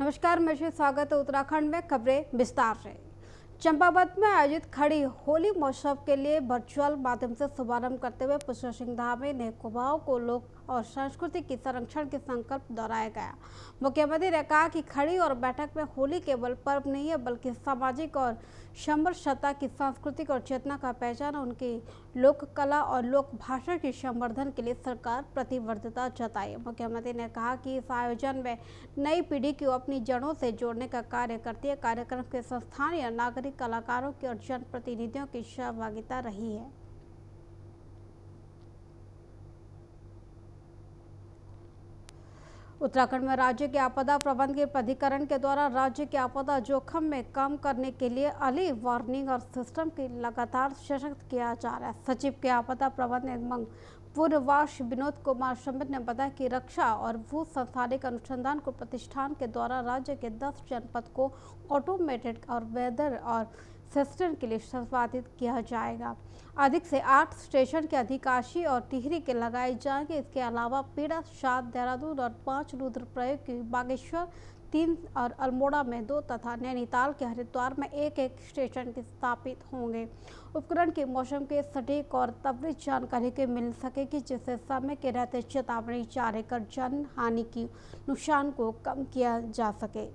नमस्कार, मैं श्री स्वागत है उत्तराखंड में खबरें विस्तार से। चंपावत में आयोजित खड़ी होली महोत्सव के लिए वर्चुअल माध्यम से शुभारंभ करते हुए पुष्कर सिंह धामी ने कुमाऊं को लोक और संस्कृति की संरक्षण के संकल्प दोहराया गया। मुख्यमंत्री ने कहा कि खड़ी और बैठक में होली केवल पर्व नहीं है बल्कि सामाजिक और समरसता की सांस्कृतिक और चेतना का पहचान। उनकी लोक कला और लोक भाषा के संवर्धन के लिए सरकार प्रतिबद्धता जताई। मुख्यमंत्री ने कहा कि इस आयोजन में नई पीढ़ी को अपनी जड़ों से जोड़ने का कार्य करती है। कार्यक्रम के स्थानीय नागरिक कलाकारों की और जनप्रतिनिधियों की सहभागिता रही है। उत्तराखंड में राज्य के आपदा प्रबंधन प्राधिकरण के द्वारा राज्य के आपदा जोखिम में कम करने के लिए अर्ली वार्निंग और सिस्टम की लगातार सशक्त किया जा रहा है। सचिव के आपदा प्रबंधन एवं पूर्वास विनोद कुमार समित ने बताया कि रक्षा और भू संस्थानिक अनुसंधान को प्रतिष्ठान के द्वारा राज्य के 10 जनपद को ऑटोमेटेड और वेदर और सिस्टम के लिए संपादित किया जाएगा। अधिक से 8 स्टेशन के अधिकाशी और टिहरी के लगाए जाएंगे। इसके अलावा पीड़ा 7 देहरादून और 5 रुद्रप्रयाग की बागेश्वर 3 और अल्मोड़ा में 2 तथा नैनीताल के हरिद्वार में 1-1 स्टेशन स्थापित होंगे। उपकरण के मौसम के सटीक और त्वरित जानकारी के मिल सकेगी, जिससे समय के रहते चेतावनी जारी कर जन हानि की नुकसान को कम किया जा सके।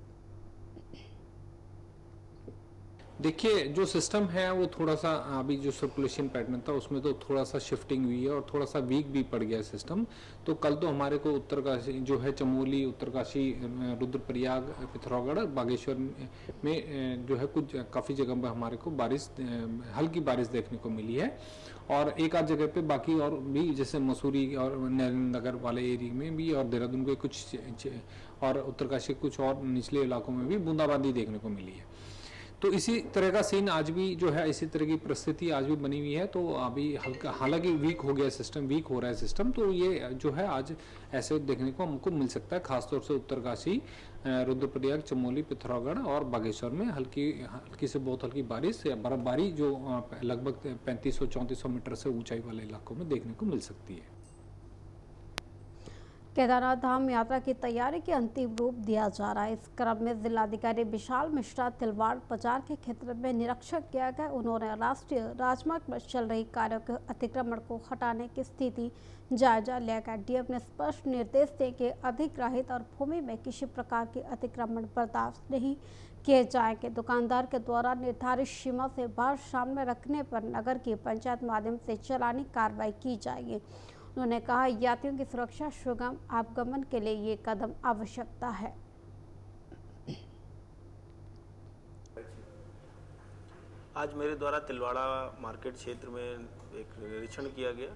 देखिए, जो सिस्टम है वो थोड़ा सा अभी जो सर्कुलेशन पैटर्न था उसमें तो थोड़ा सा शिफ्टिंग हुई है और थोड़ा सा वीक भी पड़ गया सिस्टम। तो कल तो हमारे को उत्तरकाशी जो है चमोली, उत्तरकाशी, रुद्रप्रयाग, पिथौरागढ़, बागेश्वर में जो है कुछ काफ़ी जगह पर हमारे को बारिश, हल्की बारिश देखने को मिली है। और एक आध जगह पे बाकी और भी जैसे मसूरी और नगर वाले एरिया में भी और देहरादून के कुछ और उत्तरकाशी कुछ और निचले इलाकों में भी बूंदाबांदी देखने को मिली है। तो इसी तरह का सीन आज भी जो है, इसी तरह की परिस्थिति आज भी बनी हुई है। तो अभी हल्का, हालांकि वीक हो गया सिस्टम, वीक हो रहा है सिस्टम, तो ये जो है आज ऐसे देखने को हमको मिल सकता है। खासतौर से उत्तरकाशी, रुद्रप्रयाग, चमोली, पिथौरागढ़ और बागेश्वर में हल्की से बहुत हल्की बारिश या बर्फबारी जो लगभग 3500-3400 मीटर से ऊंचाई वाले इलाकों में देखने को मिल सकती है। केदारनाथ धाम यात्रा की तैयारी के अंतिम रूप दिया जा रहा है। इस क्रम में जिलाधिकारी विशाल मिश्रा तिलवाड़ बाजार के क्षेत्र में निरीक्षण किया गया। उन्होंने राष्ट्रीय राजमार्ग पर चल रही कार्यों के अतिक्रमण को हटाने की स्थिति जायजा लिया गया। डीएम ने स्पष्ट निर्देश दिए कि अधिग्रहित और भूमि में किसी प्रकार के अतिक्रमण बर्दाश्त नहीं किए जाएंगे। दुकानदार के द्वारा निर्धारित सीमा से बाहर सामने रखने पर नगर की पंचायत माध्यम से चालानी कार्रवाई की जाएगी। उन्होंने कहा, यात्रियों की सुरक्षा सुगम आवागमन के लिए ये कदम आवश्यकता है। आज मेरे द्वारा तिलवाड़ा मार्केट क्षेत्र में एक निरीक्षण किया गया।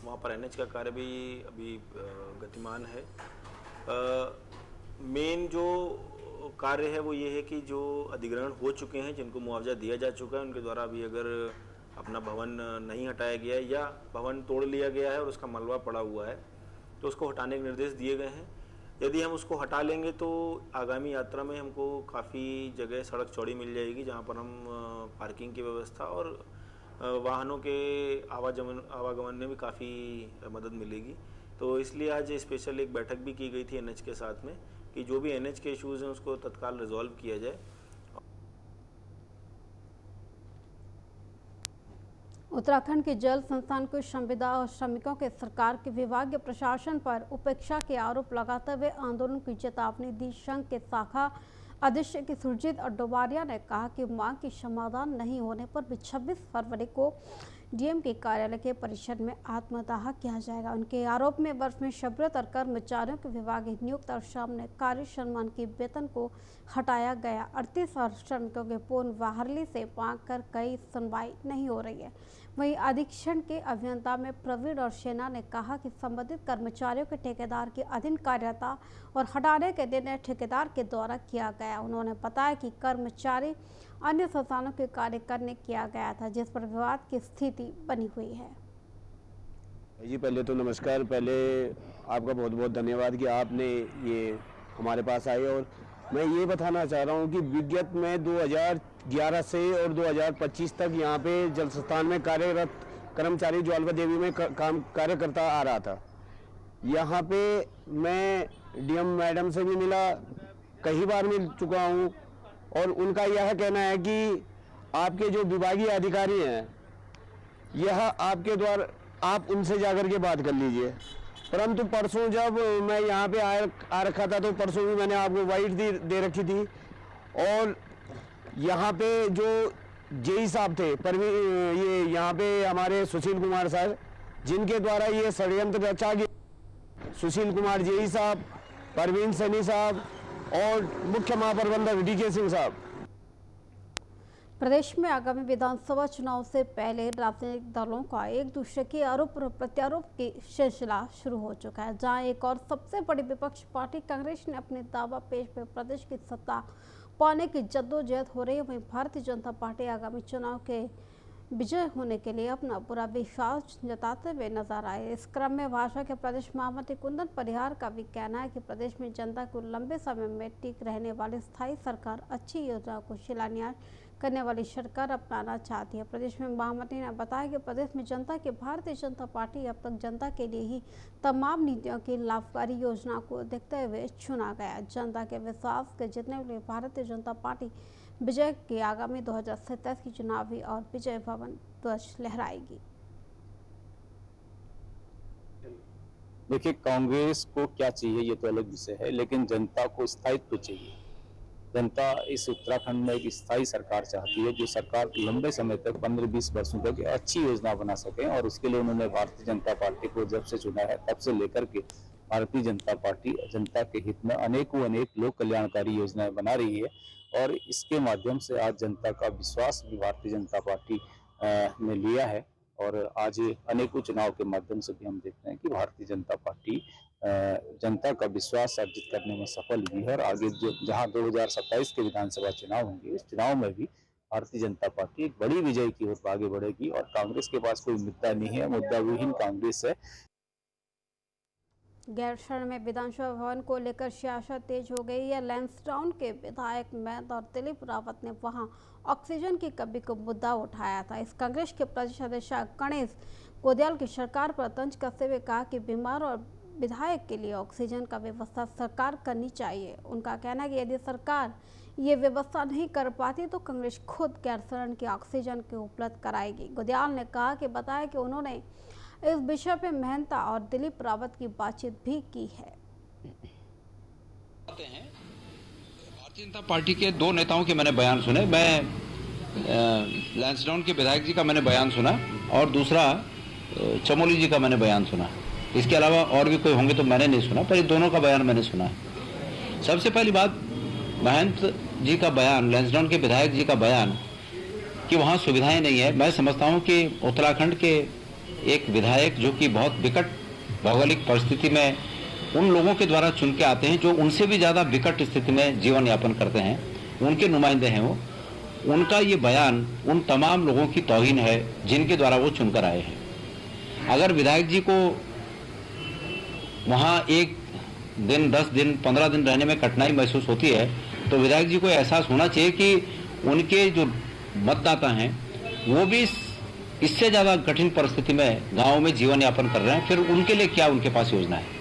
वहाँ पर एनएच का कार्य भी अभी गतिमान है। मेन जो कार्य है वो ये है कि जो अधिग्रहण हो चुके हैं, जिनको मुआवजा दिया जा चुका है, उनके द्वारा अभी अगर अपना भवन नहीं हटाया गया है या भवन तोड़ लिया गया है और उसका मलबा पड़ा हुआ है तो उसको हटाने के निर्देश दिए गए हैं। यदि हम उसको हटा लेंगे तो आगामी यात्रा में हमको काफ़ी जगह सड़क चौड़ी मिल जाएगी, जहां पर हम पार्किंग की व्यवस्था और वाहनों के आवागमन में भी काफ़ी मदद मिलेगी। तो इसलिए आज स्पेशल एक बैठक भी की गई थी एनएच के साथ में कि जो भी एनएच के इश्यूज़ हैं उसको तत्काल रिजॉल्व किया जाए। उत्तराखंड के जल संस्थान को संविदा और श्रमिकों के सरकार के विभागीय प्रशासन पर उपेक्षा के आरोप लगाते हुए आंदोलन की चेतावनी दी। संघ के शाखा अध्यक्ष सुरजीत डोबारिया ने कहा कि मांग की समाधान नहीं होने पर भी 26 फरवरी को डीएम के कार्यालय के परिसर में आत्मदाह किया जाएगा। उनके आरोप में वर्ष में शब्रत और कर्मचारियों के विभागीय नियुक्त और सामने कार्य सम्मान की वेतन को हटाया गया। 38 और श्रमिकों के पूर्ण बहाली से मांग कर कई सुनवाई नहीं हो रही है। वहीं अधीक्षण के अभियंता में प्रवीण और सेना ने कहा कि संबंधित कर्मचारियों के ठेकेदार के अधीन कार्यता और हटाने के निर्णय ठेकेदार के द्वारा किया गया। उन्होंने बताया कि कर्मचारी अन्य संस्थानों के कार्य करने किया गया था, जिस पर विवाद की स्थिति बनी हुई है। जी, पहले तो नमस्कार। पहले आपका बहुत बहुत धन्यवाद कि आपने ये हमारे पास आए। और मैं ये बताना चाह रहा हूँ कि विगत में 2011 से और 2025 तक यहाँ पे जल संस्थान में कार्यरत कर्मचारी ज्वालवा देवी में कार्य करता आ रहा था। यहाँ पे मैं डीएम मैडम से भी मिला, कई बार मिल चुका हूँ और उनका यह कहना है कि आपके जो विभागीय अधिकारी हैं यह आपके द्वारा आप उनसे जाकर के बात कर लीजिए। परंतु परसों जब मैं यहाँ पे आ रखा था तो परसों भी मैंने आपको वाइट दे रखी थी और यहाँ पे जो जेई साहब थे ये यहाँ पे हमारे सुशील कुमार सर जिनके द्वारा ये षड्यंत्र रचा गया, सुशील कुमार जेई साहब, परवीन सैनी साहब और मुख्य महाप्रबंधक डीके सिंह साहब। प्रदेश में आगामी विधानसभा चुनाव से पहले राजनीतिक दलों का एक दूसरे के आरोप और प्रत्यारोप की सिलसिला शुरू हो चुका है, जहां एक और सबसे बड़ी विपक्ष पार्टी कांग्रेस ने अपने दावा पेश में प्रदेश की सत्ता पाने की जद्दोजहद हो रही है। वहीं भारतीय जनता पार्टी आगामी चुनाव के विजय होने के लिए अपना पूरा विश्वास जताते हुए नजर आए। इस क्रम में भाजपा के प्रदेश महामंत्री कुंदन परिहार का भी कहना है कि प्रदेश में जनता को लंबे समय में टिक रहने वाली स्थायी सरकार अच्छी योजना को शिलान्यास करने वाली सरकार अपनाना चाहती है। प्रदेश में महामंत्री ने बताया कि प्रदेश में जनता की भारतीय जनता पार्टी अब तक जनता के लिए ही तमाम नीतियों की लाभकारी योजना को देखते हुए चुना गया। जनता के विश्वास के जीतने के लिए भारतीय जनता पार्टी विजय के आगामी 2027 की चुनावी और विजय भवन ध्वज लहराएगी। देखिए, कांग्रेस को क्या चाहिए ये तो अलग विषय है, लेकिन जनता को स्थायित्व चाहिए। जनता इस उत्तराखंड में एक स्थायी सरकार चाहती है, जो सरकार लंबे समय तक 15-20 वर्षों तक अच्छी योजना बना सके, और उसके लिए उन्होंने भारतीय जनता पार्टी को जब से चुना है तब से लेकर के भारतीय जनता पार्टी जनता के हित में अनेक लोक कल्याणकारी योजनाएं बना रही है। और इसके माध्यम से आज जनता का विश्वास भी भारतीय जनता पार्टी ने लिया है, और आज अनेकों चुनाव के माध्यम से भी हम देखते हैं कि भारतीय जनता पार्टी जनता का विश्वास अर्जित करने में सफल भी है। और आगे जो जहां 2027 के विधानसभा चुनाव होंगे, इस चुनाव में भी भारतीय जनता पार्टी एक बड़ी विजय की ओर आगे बढ़ेगी। और कांग्रेस के पास कोई मुद्दा नहीं है, मुद्दा विहीन कांग्रेस है। गैरसैंण में विधानसभा भवन को लेकर सियासत तेज हो गई है। लैंसडाउन के विधायक महंत और दिलीप रावत ने वहां ऑक्सीजन की कमी को मुद्दा उठाया था। इस कांग्रेस के प्रदेश अध्यक्ष गणेश गोदियाल की सरकार पर तंज कसते हुए कहा कि बीमार और विधायक के लिए ऑक्सीजन का व्यवस्था सरकार करनी चाहिए। उनका कहना है कि यदि सरकार ये व्यवस्था नहीं कर पाती तो कांग्रेस खुद गैरसैंण की ऑक्सीजन के उपलब्ध कराएगी। गोदियाल ने कहा कि बताया कि उन्होंने इस विषय पे महंता और दिलीप रावत की बातचीत भी की है। भारतीय जनता पार्टी के दो नेताओं के मैंने बयान सुने। मैं लैंसडाउन के विधायक जी का मैंने बयान सुना और दूसरा चमोली जी का मैंने बयान सुना। इसके अलावा और भी कोई होंगे तो मैंने नहीं सुना, पर ये दोनों का बयान मैंने सुना। सबसे पहली बात, महंत जी का बयान, लैंसडाउन के विधायक जी का बयान कि वहाँ सुविधाएं नहीं है। मैं समझता हूँ कि उत्तराखंड के एक विधायक जो कि बहुत विकट भौगोलिक परिस्थिति में उन लोगों के द्वारा चुन के आते हैं जो उनसे भी ज़्यादा विकट स्थिति में जीवन यापन करते हैं, उनके नुमाइंदे हैं वो, उनका ये बयान उन तमाम लोगों की तौहीन है जिनके द्वारा वो चुनकर आए हैं। अगर विधायक जी को वहाँ एक दिन, 10 दिन, 15 दिन रहने में कठिनाई महसूस होती है तो विधायक जी को एहसास होना चाहिए कि उनके जो मतदाता हैं वो भी इससे ज़्यादा कठिन परिस्थिति में गाँव में जीवन यापन कर रहे हैं, फिर उनके लिए क्या उनके पास योजना है।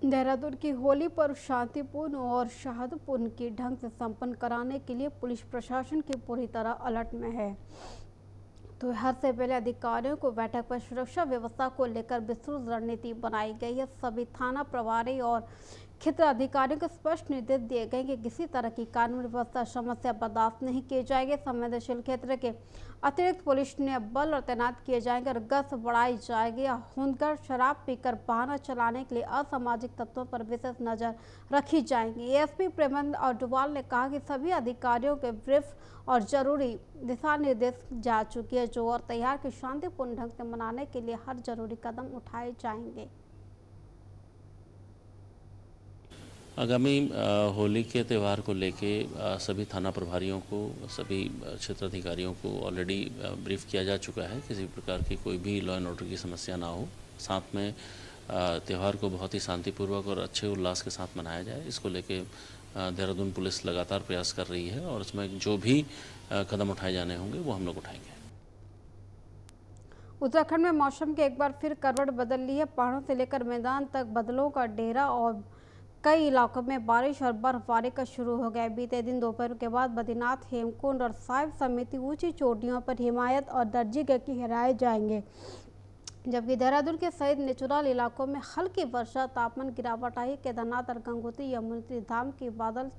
देहरादून की होली पर्व शांतिपूर्ण और शांतिपूर्ण की ढंग से संपन्न कराने के लिए पुलिस प्रशासन की पूरी तरह अलर्ट में है। तो हर से पहले अधिकारियों को बैठक पर सुरक्षा व्यवस्था को लेकर विस्तृत रणनीति बनाई गई है। सभी थाना प्रभारी और क्षेत्र अधिकारियों को स्पष्ट निर्देश दिए गए कि किसी तरह की कानून व्यवस्था समस्या बर्दाश्त नहीं किए जाएंगे। संवेदनशील क्षेत्र के अतिरिक्त पुलिस ने बल और तैनात किए जाएंगे और गश्त बढ़ाई जाएगी। हुंदगर शराब पीकर वाहन चलाने के लिए असामाजिक तत्वों पर विशेष नजर रखी जाएगी। एएसपी प्रेमचंद और डुवाल ने कहा कि सभी अधिकारियों के ब्रीफ और जरूरी दिशा निर्देश जा चुकी है जो और तैयार की शांतिपूर्ण ढंग से मनाने के लिए हर जरूरी कदम उठाए जाएंगे। आगामी होली के त्यौहार को लेके सभी थाना प्रभारियों को, सभी क्षेत्र अधिकारियों को ऑलरेडी ब्रीफ किया जा चुका है। किसी प्रकार की कोई भी लॉ एंड ऑर्डर की समस्या ना हो, साथ में त्यौहार को बहुत ही शांतिपूर्वक और अच्छे उल्लास के साथ मनाया जाए। इसको लेके देहरादून पुलिस लगातार प्रयास कर रही है और उसमें जो भी कदम उठाए जाने होंगे वो हम लोग उठाएंगे। उत्तराखंड में मौसम के एक बार फिर करवट बदल ली है। पहाड़ों से लेकर मैदान तक बादलों का डेरा और कई इलाकों में बारिश और बर्फबारी का शुरू हो गया। बीते दिन दोपहर के बाद बद्रीनाथ, हेमकुंड और साहिब समेत ऊंची चोटियों पर हिमायत और दर्जे की गहराए जाएंगे, जबकि देहरादून के सहित निचुराल इलाकों में हल्की वर्षा, तापमान गिरावट आई। केदारनाथ और गंगोत्री यमुनोत्री धाम के बादल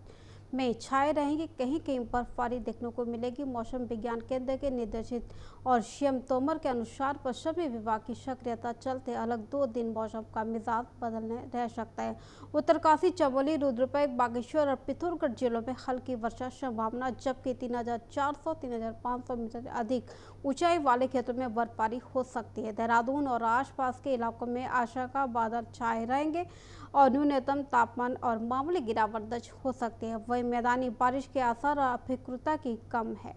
में छाए रहेंगे, कहीं कहीं बर्फबारी देखने को मिलेगी। मौसम विज्ञान केंद्र के निर्देशित और सीएम तोमर के अनुसार पश्चिमी विभाग की सक्रियता चलते अलग 2 दिन मौसम का मिजाज बदलने रह सकता है। उत्तरकाशी, चमोली, रुद्रप्रयाग, बागेश्वर और पिथौरागढ़ जिलों में हल्की वर्षा संभावना, जबकि 3400-3500 मीटर अधिक ऊंचाई वाले क्षेत्रों में बर्फबारी हो सकती है। देहरादून और आसपास के इलाकों में आशंका बादल छाए रहेंगे और न्यूनतम तापमान और मामूली गिरावट दर्ज हो सकती है। वहीं मैदानी बारिश के आसार और अभिकृता की कम है।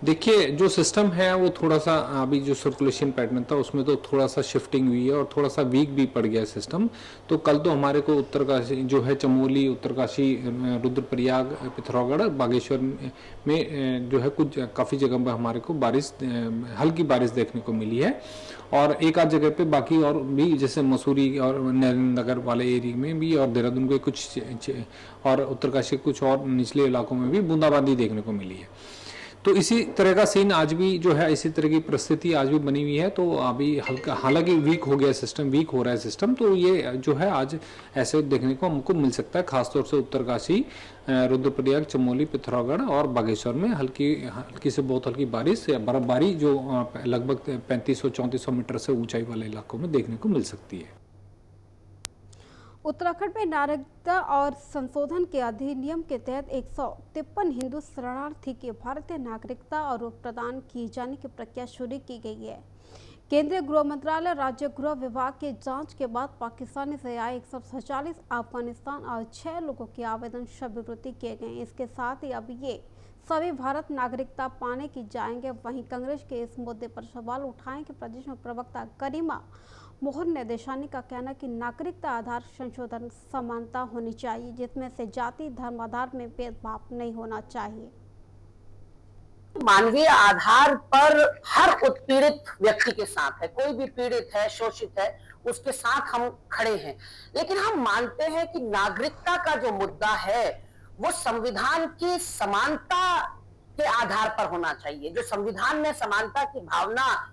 देखिए, जो सिस्टम है वो थोड़ा सा अभी जो सर्कुलेशन पैटर्न था उसमें तो थोड़ा सा शिफ्टिंग हुई है और थोड़ा सा वीक भी पड़ गया सिस्टम। तो कल तो हमारे को उत्तरकाशी जो है, चमोली, उत्तरकाशी, रुद्रप्रयाग, पिथौरागढ़, बागेश्वर में जो है कुछ काफ़ी जगह पर हमारे को बारिश, हल्की बारिश देखने को मिली है। और एक आध जगह पे बाकी और भी, जैसे मसूरी और नगर वाले एरिया में भी और देहरादून के कुछ और उत्तरकाशी कुछ और निचले इलाकों में भी बूंदाबांदी देखने को मिली है। तो इसी तरह का सीन आज भी जो है, इसी तरह की परिस्थिति आज भी बनी हुई है। तो अभी हल्का, हालांकि वीक हो गया सिस्टम, वीक हो रहा है सिस्टम, तो ये जो है आज ऐसे देखने को हमको मिल सकता है। खासतौर से उत्तरकाशी, रुद्रप्रयाग, चमोली, पिथौरागढ़ और बागेश्वर में हल्की से बहुत हल्की बारिश या बर्फबारी जो लगभग 3500-3400 मीटर से ऊंचाई वाले इलाकों में देखने को मिल सकती है। उत्तराखंड में नागरिकता और संशोधन के अधिनियम के तहत 153 हिंदू शरणार्थी की भारतीय नागरिकता और प्रदान किए जाने की प्रक्रिया शुरू की गई है। केंद्रीय गृह मंत्रालय, राज्य गृह विभाग की जांच के बाद पाकिस्तान से आए 146, अफगानिस्तान और 6 लोगों के आवेदन स्वीकृत किए गए। इसके साथ ही अब ये सभी भारत नागरिकता पाने की जाएंगे। वहीं कांग्रेस के इस मुद्दे पर सवाल उठाएंगे प्रदेश में प्रवक्ता गरिमा मोहन निदेशानी का कहना कि नागरिकता आधार संशोधन समानता होनी चाहिए, जिसमें से जाति धर्म आधार में भेदभाव नहीं होना चाहिए। मानवीय आधार पर हर उत्पीड़ित व्यक्ति के साथ है, कोई भी पीड़ित है, शोषित है, उसके साथ हम खड़े हैं। लेकिन हम मानते हैं कि नागरिकता का जो मुद्दा है वो संविधान की समानता के आधार पर होना चाहिए। जो संविधान में समानता की भावना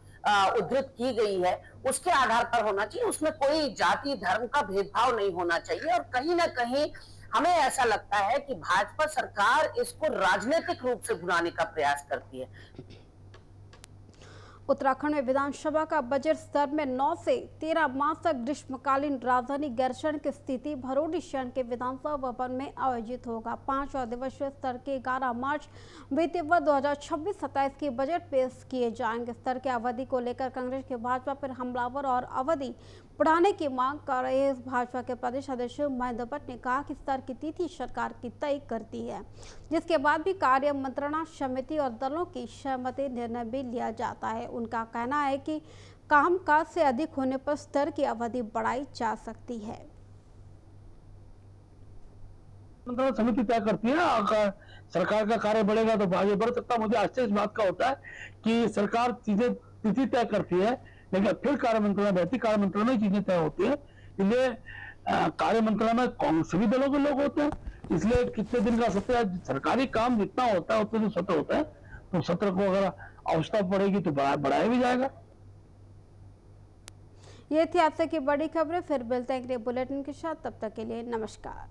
उद्धृत की गई है उसके आधार पर होना चाहिए। उसमें कोई जाति धर्म का भेदभाव नहीं होना चाहिए। और कहीं ना कहीं हमें ऐसा लगता है कि भाजपा सरकार इसको राजनीतिक रूप से भुनाने का प्रयास करती है। उत्तराखंड में विधानसभा का बजट सत्र में 9 से 13 मार्च तक ग्रीष्मकालीन राजधानी गैरसैंण की स्थिति भरोडी शहर के विधानसभा भवन में आयोजित होगा। 5 दिवसीय स्तर के 11 मार्च वित्तीय वर्ष 2026-27 के बजट पेश किए जाएंगे। स्तर की अवधि को लेकर कांग्रेस के भाजपा पर हमलावर और अवधि बढ़ाने की मांग कर रहे भाजपा के प्रदेश अध्यक्ष महेंद्र भट्ट ने कहा कि स्तर की तिथि सरकार की तय करती है, जिसके बाद भी कार्य मंत्रणा समिति और दलों की सहमति निर्णय भी लिया जाता है। उनका कहना है कि कामकाज से अधिक होने पर स्तर की अवधि बढ़ाई जा सकती है। मंत्रणा समिति तय करती है। अगर सरकार का कार्य बढ़ेगा तो आगे बढ़ सकता। मुझे आश्चर्य इस बात का होता है कि सरकार चीजें तिथि तय करती है लेकिन फिर कार्य मंत्रणा बैठती, कार्य मंत्रणा में चीजें तय होती है। इसलिए कार्य मंत्रणा में कांग्रेस सभी दलों के लोग होते हैं, इसलिए कितने दिन का सत्र है, सरकारी काम जितना होता है उतने दिन सत्र होता है। तो सत्र को अगर आवश्यकता पड़ेगी तो बढ़ाया भी जाएगा। ये थी आज की बड़ी खबरें। फिर मिलते हैं अगले बुलेटिन के साथ, तब तक के लिए नमस्कार।